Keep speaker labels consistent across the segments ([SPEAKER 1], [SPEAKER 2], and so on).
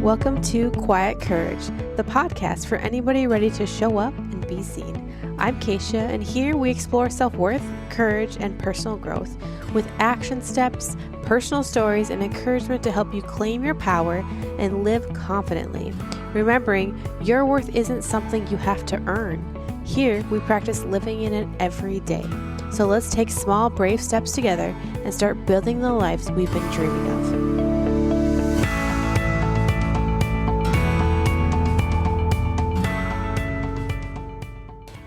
[SPEAKER 1] Welcome to Quiet Courage, the podcast for anybody ready to show up and be seen. I'm Keisha, and here we explore self-worth, courage, and personal growth with action steps, personal stories, and encouragement to help you claim your power and live confidently. Remembering your worth isn't something you have to earn. Here, we practice living in it every day. So let's take small, brave steps together and start building the lives we've been dreaming of.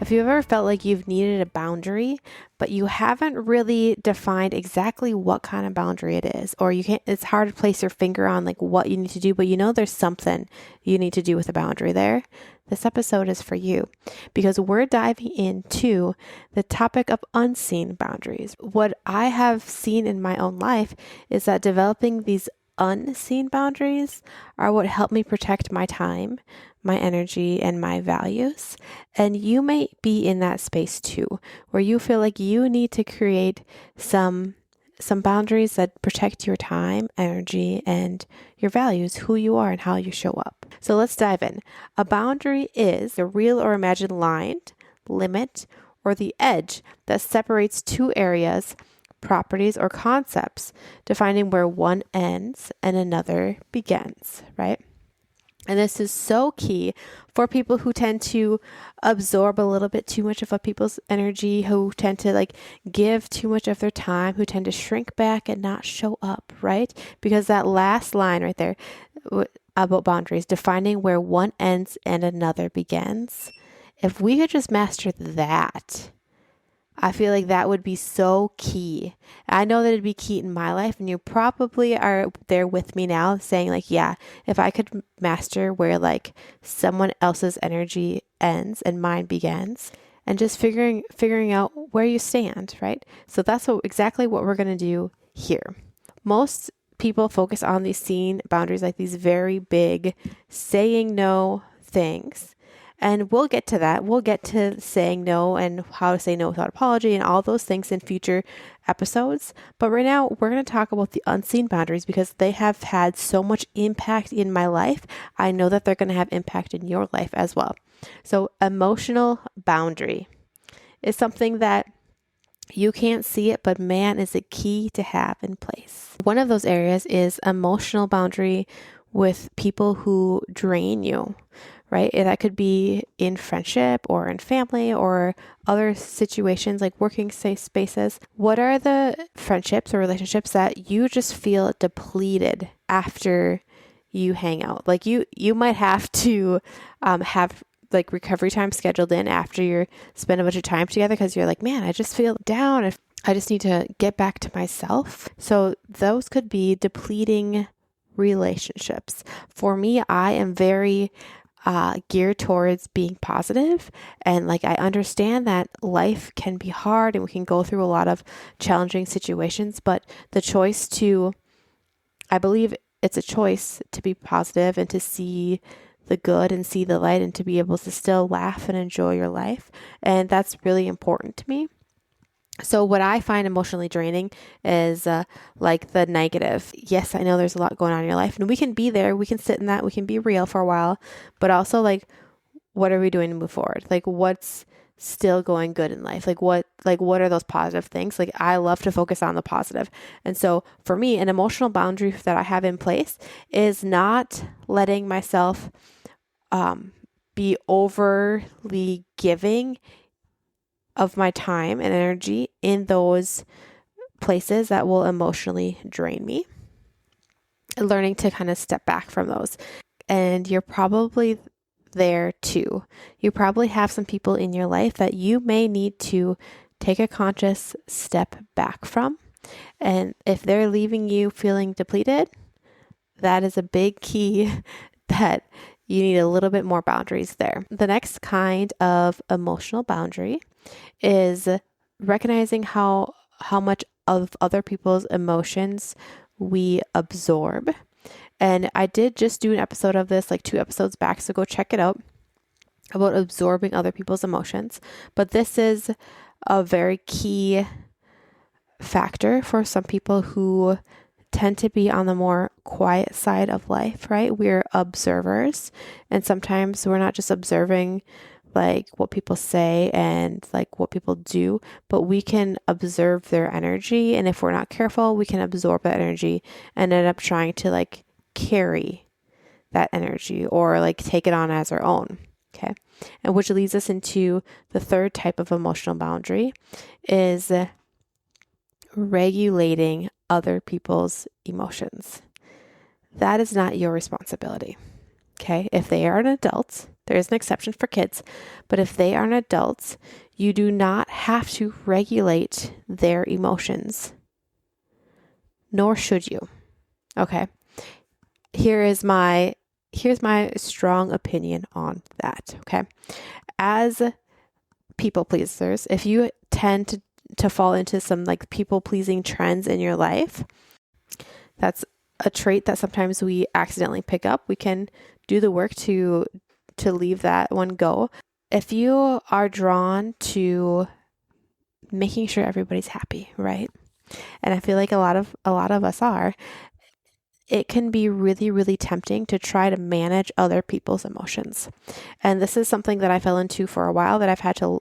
[SPEAKER 1] If you've ever felt like you've needed a boundary, but you haven't really defined exactly what kind of boundary it is, or it's hard to place your finger on like what you need to do, but you know there's something you need to do with a boundary there, this episode is for you because we're diving into the topic of unseen boundaries. What I have seen in my own life is that developing these unseen boundaries are what help me protect my time, my energy, and my values. And you may be in that space too, where you feel like you need to create some boundaries that protect your time, energy, and your values, who you are and how you show up. So let's dive in. A boundary is a real or imagined line, limit, or the edge that separates two areas, properties, or concepts, defining where one ends and another begins, right? And this is so key for people who tend to absorb a little bit too much of a people's energy, who tend to give too much of their time, who tend to shrink back and not show up, right? Because that last line right there about boundaries, defining where one ends and another begins. If we could just master that, I feel like that would be so key. I know that it'd be key in my life, and you probably are there with me now saying yeah, if I could master where someone else's energy ends and mine begins, and just figuring out where you stand, right? So that's exactly what we're going to do here. Most people focus on these seen boundaries, like these very big saying no things. And we'll get to that. We'll get to saying no and how to say no without apology and all those things in future episodes. But right now, we're going to talk about the unseen boundaries because they have had so much impact in my life. I know that they're going to have impact in your life as well. So emotional boundary is something that you can't see it, but man, is it key to have in place. One of those areas is emotional boundary with people who drain you. Right? That could be in friendship or in family or other situations like working safe spaces. What are the friendships or relationships that you just feel depleted after you hang out? You might have to have recovery time scheduled in after you spend a bunch of time together because you're man, I just feel down. I just need to get back to myself. So those could be depleting relationships. For me, I am very geared towards being positive, and I understand that life can be hard and we can go through a lot of challenging situations, but I believe it's a choice to be positive and to see the good and see the light and to be able to still laugh and enjoy your life, and that's really important to me. So what I find emotionally draining is the negative. Yes, I know there's a lot going on in your life and we can be there. We can sit in that. We can be real for a while, but also what are we doing to move forward? What's still going good in life? What are those positive things? I love to focus on the positive. And so for me, an emotional boundary that I have in place is not letting myself be overly giving of my time and energy in those places that will emotionally drain me. Learning to kind of step back from those. And you're probably there too. You probably have some people in your life that you may need to take a conscious step back from. And if they're leaving you feeling depleted, that is a big key that you need a little bit more boundaries there. The next kind of emotional boundary is recognizing how much of other people's emotions we absorb. And I did just do an episode of this 2 episodes back, so go check it out, about absorbing other people's emotions. But this is a very key factor for some people who tend to be on the more quiet side of life, right? We're observers, and sometimes we're not just observing like what people say and like what people do, but we can observe their energy. And if we're not careful, we can absorb that energy and end up trying to like carry that energy or like take it on as our own. Okay. And which leads us into the third type of emotional boundary is regulating other people's emotions. That is not your responsibility. Okay. If they are an adult, there is an exception for kids, but if they are an adult, you do not have to regulate their emotions, nor should you. Okay. Here's my strong opinion on that. Okay. As people pleasers, if you tend to fall into some like people pleasing trends in your life, that's a trait that sometimes we accidentally pick up. We can do the work to leave that one go. If you are drawn to making sure everybody's happy, right? And I feel like a lot of us are, it can be really, really tempting to try to manage other people's emotions. And this is something that I fell into for a while that I've had to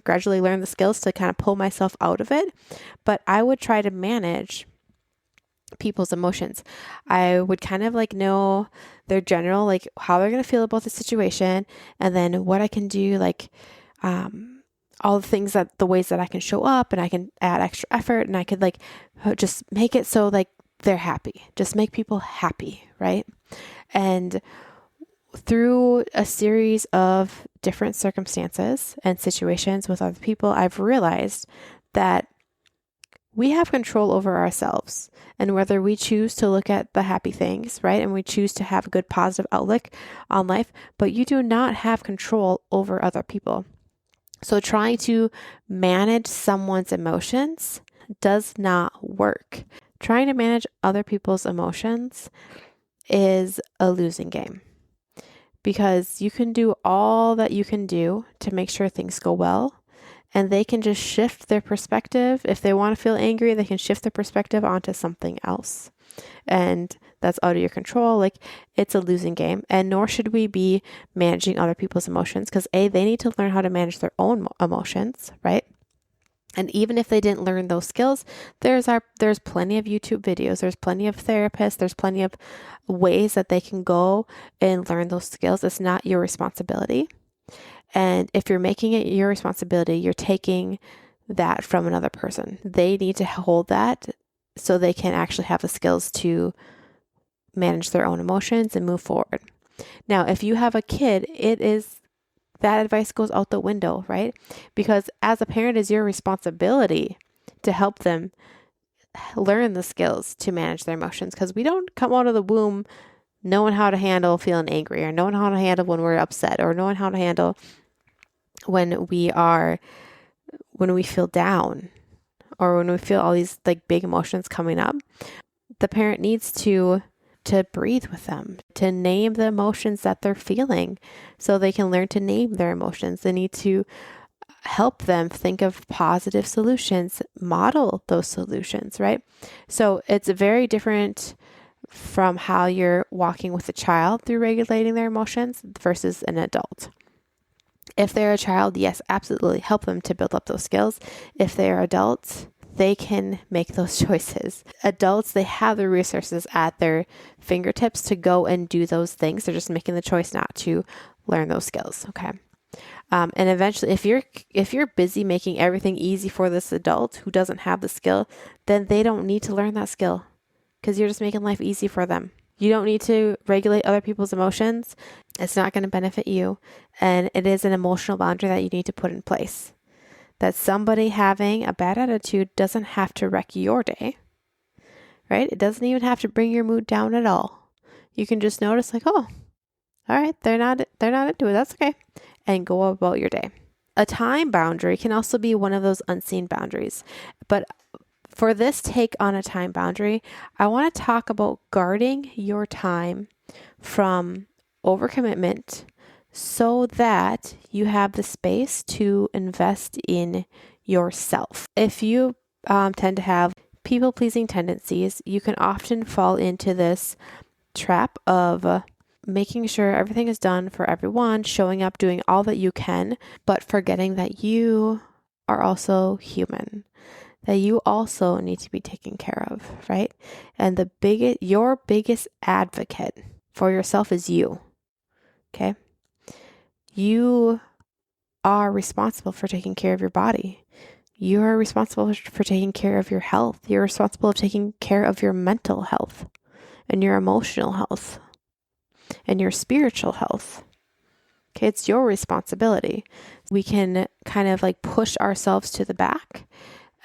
[SPEAKER 1] gradually learn the skills to kind of pull myself out of it. But I would try to manage people's emotions. I would kind of like know their general, like how they're going to feel about the situation, and then what I can do, like all the things the ways that I can show up, and I can add extra effort, and I could like just make it so like they're happy, just make people happy, right? And through a series of different circumstances and situations with other people, I've realized that we have control over ourselves and whether we choose to look at the happy things, right? And we choose to have a good positive outlook on life, but you do not have control over other people. So trying to manage someone's emotions does not work. Trying to manage other people's emotions is a losing game because you can do all that you can do to make sure things go well. And they can just shift their perspective. If they want to feel angry, they can shift their perspective onto something else. And that's out of your control. Like, it's a losing game. And nor should we be managing other people's emotions because they need to learn how to manage their own emotions, right? And even if they didn't learn those skills, there's plenty of YouTube videos, there's plenty of therapists, there's plenty of ways that they can go and learn those skills. It's not your responsibility. And if you're making it your responsibility, you're taking that from another person. They need to hold that so they can actually have the skills to manage their own emotions and move forward. Now, if you have a kid, that advice goes out the window, right? Because as a parent, it's your responsibility to help them learn the skills to manage their emotions because we don't come out of the womb knowing how to handle feeling angry or knowing how to handle when we're upset or knowing how to handle when we feel down or when we feel all these like big emotions coming up. The parent needs to breathe with them, to name the emotions that they're feeling so they can learn to name their emotions. They need to help them think of positive solutions, model those solutions, right? So it's very different from how you're walking with a child through regulating their emotions versus an adult. If they're a child, yes, absolutely help them to build up those skills. If they're adults, they can make those choices. Adults, they have the resources at their fingertips to go and do those things. They're just making the choice not to learn those skills. Okay. And eventually, if you're busy making everything easy for this adult who doesn't have the skill, then they don't need to learn that skill because you're just making life easy for them. You don't need to regulate other people's emotions. It's not going to benefit you. And it is an emotional boundary that you need to put in place. That somebody having a bad attitude doesn't have to wreck your day, right? It doesn't even have to bring your mood down at all. You can just notice like, oh, all right, they're not into it. That's okay. And go about your day. A time boundary can also be one of those unseen boundaries. But for this take on a time boundary, I want to talk about guarding your time from overcommitment so that you have the space to invest in yourself. If you tend to have people-pleasing tendencies, you can often fall into this trap of making sure everything is done for everyone, showing up, doing all that you can, but forgetting that you are also human, that you also need to be taken care of, right? And your biggest advocate for yourself is you, okay? You are responsible for taking care of your body. You are responsible for taking care of your health. You're responsible for taking care of your mental health and your emotional health and your spiritual health. Okay, it's your responsibility. We can kind of like push ourselves to the back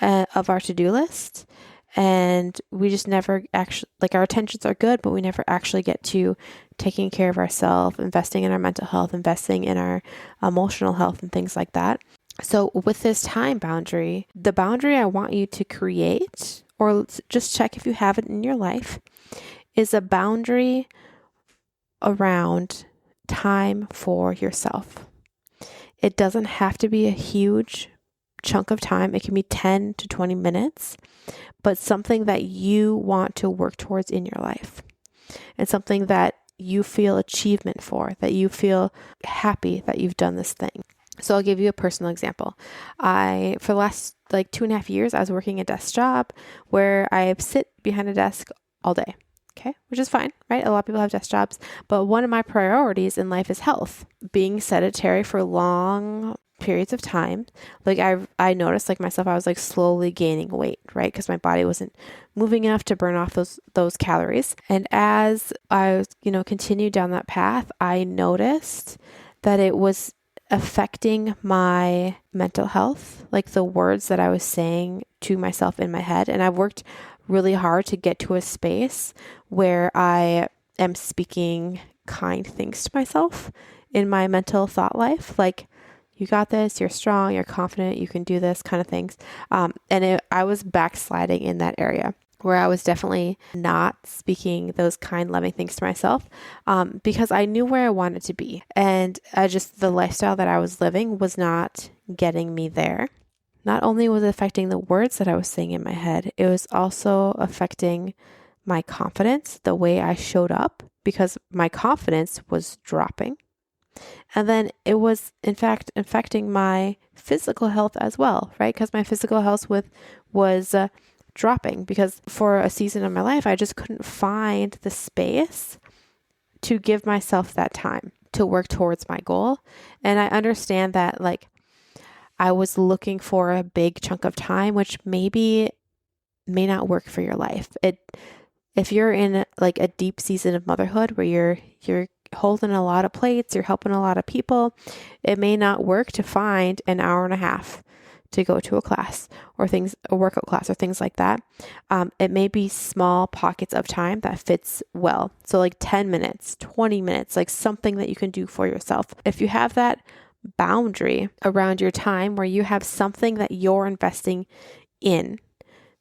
[SPEAKER 1] of our to-do list, and we just never actually, like, our intentions are good, but we never actually get to taking care of ourselves, investing in our mental health, investing in our emotional health and things like that. So with this time boundary, the boundary I want you to create, or just check if you have it in your life, is a boundary around time for yourself. It doesn't have to be a huge chunk of time. It can be 10 to 20 minutes, but something that you want to work towards in your life, and something that you feel achievement for, that you feel happy that you've done this thing. So I'll give you a personal example. For the last like 2.5 years, I was working a desk job where I sit behind a desk all day. Okay, which is fine, right? A lot of people have desk jobs, but one of my priorities in life is health. Being sedentary for long periods of time, like I noticed, like myself, I was like slowly gaining weight, right? Because my body wasn't moving enough to burn off those calories. And as I continued down that path, I noticed that it was affecting my mental health, like the words that I was saying to myself in my head. And I've worked really hard to get to a space where I am speaking kind things to myself in my mental thought life, like, you got this, you're strong, you're confident, you can do this kind of things. I was backsliding in that area where I was definitely not speaking those kind, loving things to myself, because I knew where I wanted to be. And the lifestyle that I was living was not getting me there. Not only was it affecting the words that I was saying in my head, it was also affecting my confidence, the way I showed up, because my confidence was dropping. And then it was, in fact, affecting my physical health as well, right? Because my physical health was dropping, because for a season of my life, I just couldn't find the space to give myself that time to work towards my goal. And I understand that, like, I was looking for a big chunk of time, which may not work for your life. If you're in like a deep season of motherhood where you're holding a lot of plates, you're helping a lot of people, it may not work to find an hour and a half to go to a class or a workout class or things like that. It may be small pockets of time that fits well. So like 10 minutes, 20 minutes, like something that you can do for yourself. If you have that boundary around your time where you have something that you're investing in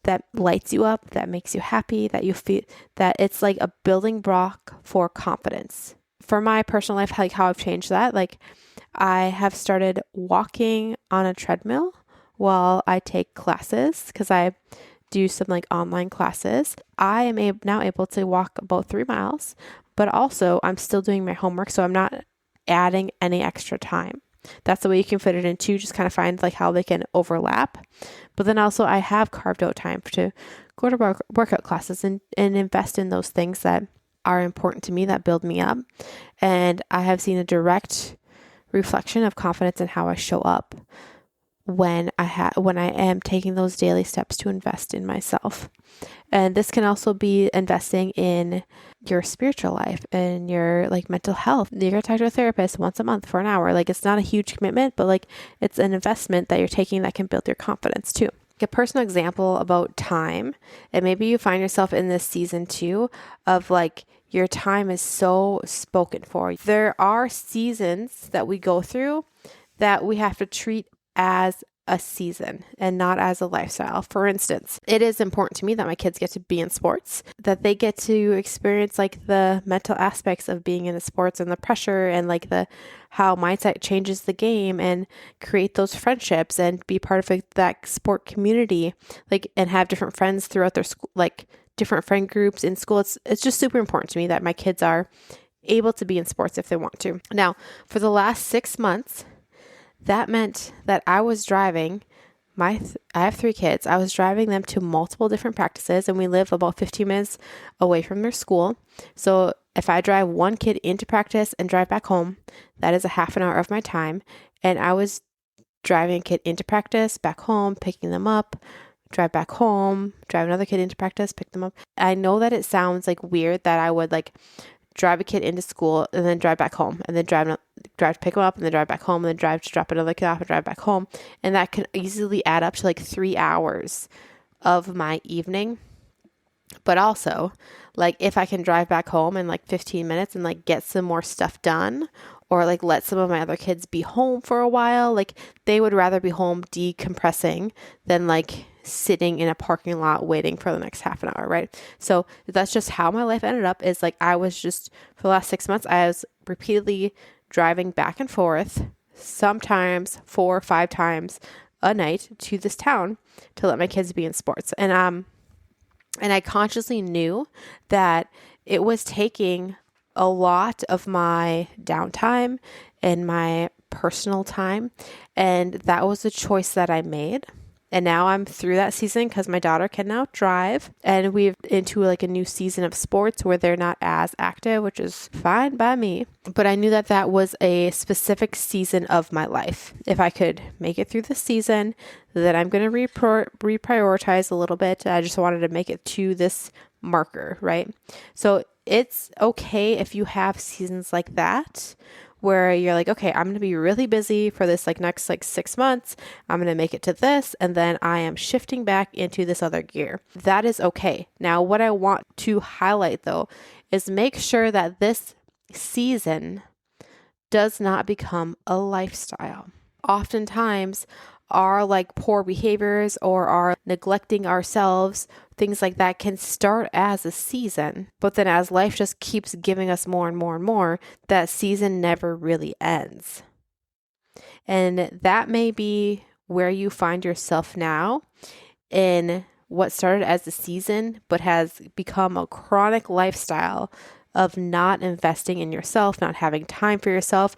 [SPEAKER 1] that lights you up, that makes you happy, that you feel that it's like a building block for confidence. For my personal life, like how I've changed that, like I have started walking on a treadmill while I take classes, because I do some like online classes. I am now able to walk about 3 miles, but also I'm still doing my homework, so I'm not adding any extra time. That's the way you can fit it in too, just kind of find like how they can overlap. But then also I have carved out time to go to workout classes and invest in those things that are important to me, that build me up. And I have seen a direct reflection of confidence in how I show up when I am taking those daily steps to invest in myself. And this can also be investing in your spiritual life and your like mental health. You're going to talk to a therapist once a month for an hour. Like, it's not a huge commitment, but like it's an investment that you're taking that can build your confidence too. A personal example about time, and maybe you find yourself in this season too of like your time is so spoken for. There are seasons that we go through that we have to treat as a season and not as a lifestyle. For instance, it is important to me that my kids get to be in sports, that they get to experience like the mental aspects of being in the sports and the pressure and like the how mindset changes the game and create those friendships and be part of that sport community, like, and have different friends throughout their school, like different friend groups in school. It's just super important to me that my kids are able to be in sports if they want to. Now, for the last 6 months, that meant that I was driving I have 3 kids. I was driving them to multiple different practices, and we live about 15 minutes away from their school. So if I drive one kid into practice and drive back home, that is a half an hour of my time. And I was driving a kid into practice, back home, picking them up, drive back home, drive another kid into practice, pick them up. I know that it sounds like weird that I would like drive a kid into school and then drive back home and then drive to pick them up and then drive back home and then drive to drop another kid off and drive back home. And that can easily add up to like 3 hours of my evening. But also, like, if I can drive back home in like 15 minutes and like get some more stuff done, or like let some of my other kids be home for a while, like they would rather be home decompressing than like sitting in a parking lot waiting for the next half an hour, right? So that's just how my life ended up, is like I was just, for the last 6 months, I was repeatedly driving back and forth, sometimes 4 or 5 times a night to this town to let my kids be in sports. And I consciously knew that it was taking a lot of my downtime and my personal time. And that was a choice that I made. And now I'm through that season because my daughter can now drive, and we've into like a new season of sports where they're not as active, which is fine by me. But I knew that that was a specific season of my life. If I could make it through the season, then I'm going to reprioritize a little bit. I just wanted to make it to this marker, right? So it's okay if you have seasons like that, where you're like, okay, I'm going to be really busy for this like next like 6 months. I'm going to make it to this. And then I am shifting back into this other gear. That is okay. Now, what I want to highlight though, is make sure that this season does not become a lifestyle. Oftentimes, our like poor behaviors or our neglecting ourselves, things like that can start as a season, but then as life just keeps giving us more and more and more, that season never really ends. And that may be where you find yourself now, in what started as a season but has become a chronic lifestyle of not investing in yourself, not having time for yourself.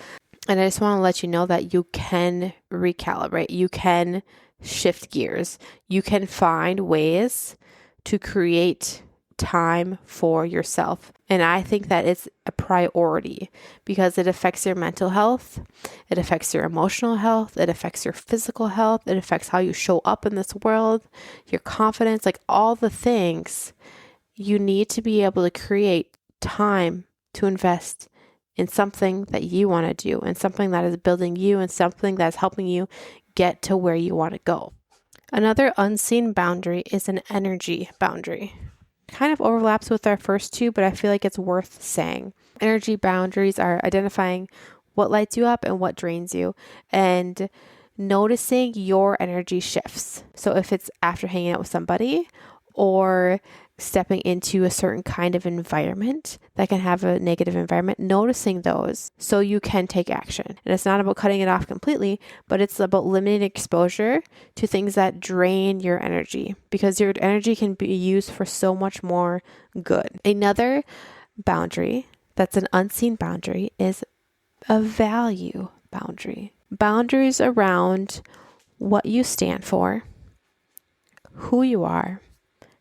[SPEAKER 1] And I just want to let you know that you can recalibrate, you can shift gears, you can find ways to create time for yourself. And I think that it's a priority because it affects your mental health, it affects your emotional health, it affects your physical health, it affects how you show up in this world, your confidence, like all the things. You need to be able to create time to invest in something that you want to do, and something that is building you, and something that's helping you get to where you want to go. Another unseen boundary is an energy boundary. Kind of overlaps with our first two, but I feel like it's worth saying. Energy boundaries are identifying what lights you up and what drains you, and noticing your energy shifts. So if it's after hanging out with somebody, or stepping into a certain kind of environment that can have a negative environment, noticing those so you can take action. And it's not about cutting it off completely, but it's about limiting exposure to things that drain your energy, because your energy can be used for so much more good. Another boundary that's an unseen boundary is a value boundary. Boundaries around what you stand for, who you are,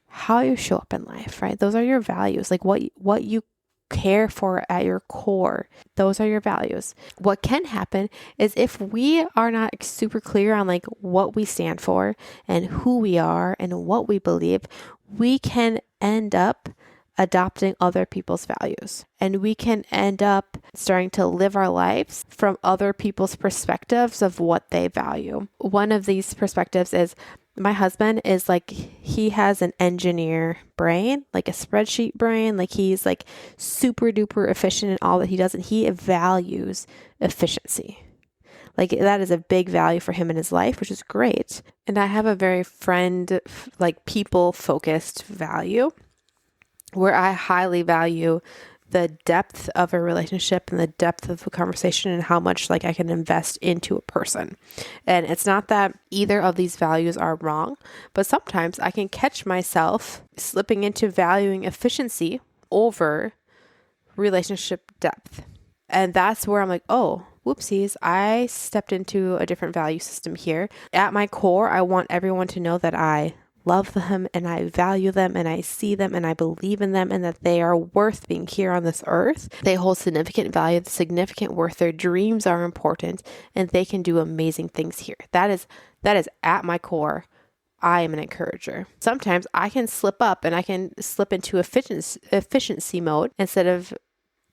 [SPEAKER 1] how you show up in life, right? Those are your values, like what you care for at your core. Those are your values. What can happen is if we are not super clear on like what we stand for and who we are and what we believe, we can end up adopting other people's values, and we can end up starting to live our lives from other people's perspectives of what they value. One of these perspectives is, my husband is like, he has an engineer brain, like a spreadsheet brain. Like he's like super duper efficient in all that he does. And he values efficiency. Like that is a big value for him in his life, which is great. And I have a very people focused value where I highly value the depth of a relationship and the depth of a conversation and how much like I can invest into a person. And it's not that either of these values are wrong, but sometimes I can catch myself slipping into valuing efficiency over relationship depth. And that's where I'm like, oh, whoopsies, I stepped into a different value system here. At my core, I want everyone to know that I love them and I value them and I see them and I believe in them and that they are worth being here on this earth. They hold significant value, significant worth. Their dreams are important and they can do amazing things here. That is at my core. I am an encourager. Sometimes I can slip up and I can slip into efficiency mode instead of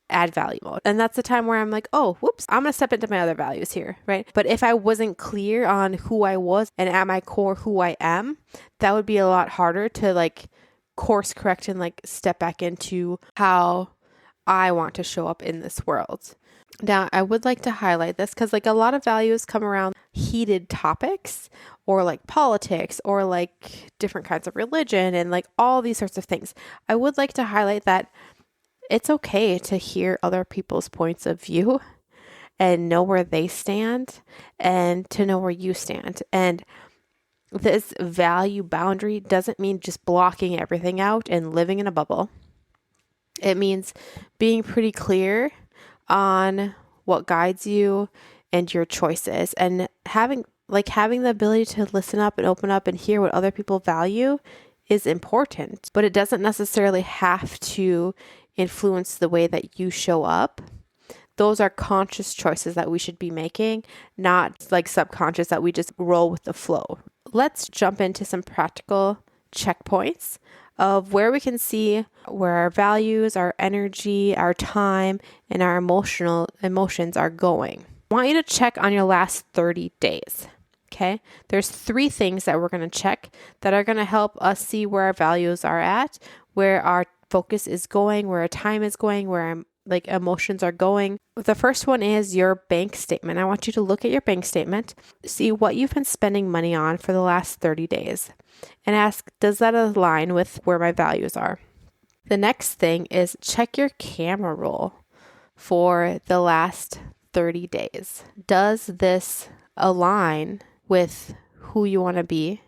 [SPEAKER 1] add value mode. And that's the time where I'm like, oh, whoops, I'm going to step into my other values here, right? But if I wasn't clear on who I was and at my core who I am, that would be a lot harder to like course correct and like step back into how I want to show up in this world. Now, I would like to highlight this because like a lot of values come around heated topics or like politics or like different kinds of religion and like all these sorts of things. I would like to highlight that it's okay to hear other people's points of view and know where they stand and to know where you stand. And this value boundary doesn't mean just blocking everything out and living in a bubble. It means being pretty clear on what guides you and your choices and having the ability to listen up and open up and hear what other people value is important, but it doesn't necessarily have to influence the way that you show up. Those are conscious choices that we should be making, not like subconscious that we just roll with the flow. Let's jump into some practical checkpoints of where we can see where our values, our energy, our time, and our emotions are going. I want you to check on your last 30 days. Okay, there's 3 things that we're going to check that are going to help us see where our values are at, where our focus is going, where our time is going, where our emotions are going. The first one is your bank statement. I want you to look at your bank statement, see what you've been spending money on for the last 30 days, and ask, does that align with where my values are? The next thing is check your camera roll for the last 30 days. Does this align with who you want to be,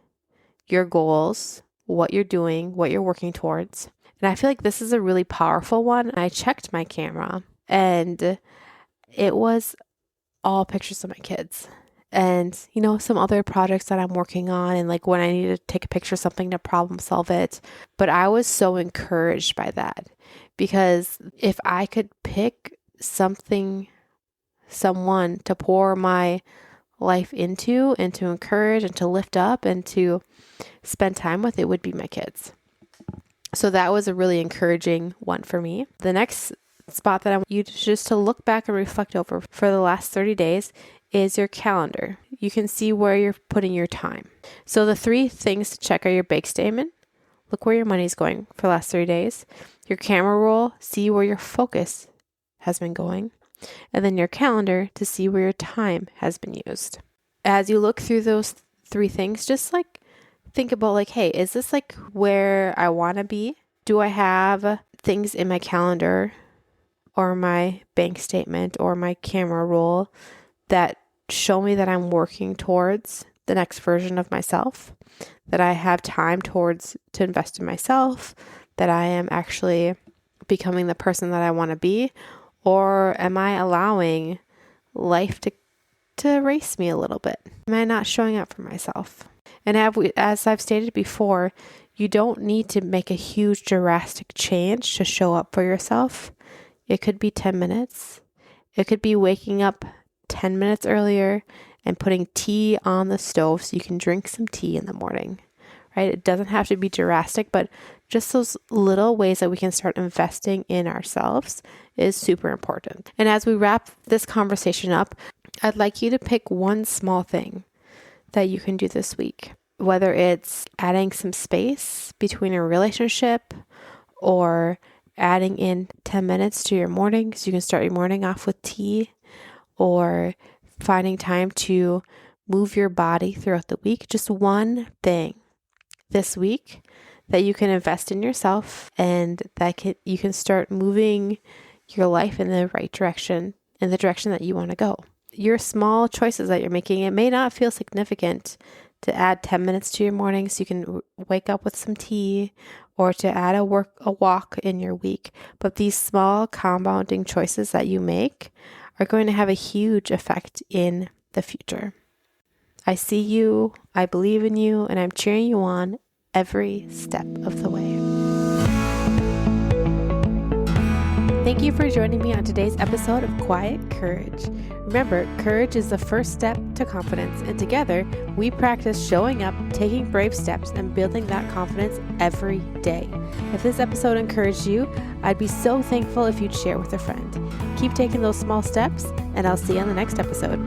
[SPEAKER 1] your goals, what you're doing, what you're working towards? And I feel like this is a really powerful one. I checked my camera and it was all pictures of my kids and, some other projects that I'm working on and like when I need to take a picture of something to problem solve it. But I was so encouraged by that because if I could pick someone to pour my life into and to encourage and to lift up and to spend time with, it would be my kids. So that was a really encouraging one for me. The next spot that I want you just to look back and reflect over for the last 30 days is your calendar. You can see where you're putting your time. So the 3 things to check are your bank statement. Look where your money's going for the last 30 days. Your camera roll, see where your focus has been going. And then your calendar to see where your time has been used. As you look through those 3 things, just like think about like, hey, is this like where I want to be? Do I have things in my calendar or my bank statement or my camera roll that show me that I'm working towards the next version of myself, that I have time to invest in myself, that I am actually becoming the person that I want to be? Or am I allowing life to race me a little bit? Am I not showing up for myself? And as I've stated before, you don't need to make a huge drastic change to show up for yourself. It could be 10 minutes. It could be waking up 10 minutes earlier and putting tea on the stove so you can drink some tea in the morning, right? It doesn't have to be drastic, but just those little ways that we can start investing in ourselves is super important. And as we wrap this conversation up, I'd like you to pick one small thing that you can do this week, whether it's adding some space between a relationship or adding in 10 minutes to your morning so you can start your morning off with tea, or finding time to move your body throughout the week. Just one thing this week that you can invest in yourself and that you can start moving your life in the right direction, in the direction that you want to go. Your small choices that you're making, it may not feel significant to add 10 minutes to your morning so you can wake up with some tea, or to add a walk in your week. But these small compounding choices that you make are going to have a huge effect in the future. I see you, I believe in you, and I'm cheering you on every step of the way. Thank you for joining me on today's episode of Quiet Courage. Remember, courage is the first step to confidence, and together we practice showing up, taking brave steps, and building that confidence every day. If this episode encouraged you, I'd be so thankful if you'd share with a friend. Keep taking those small steps, and I'll see you on the next episode.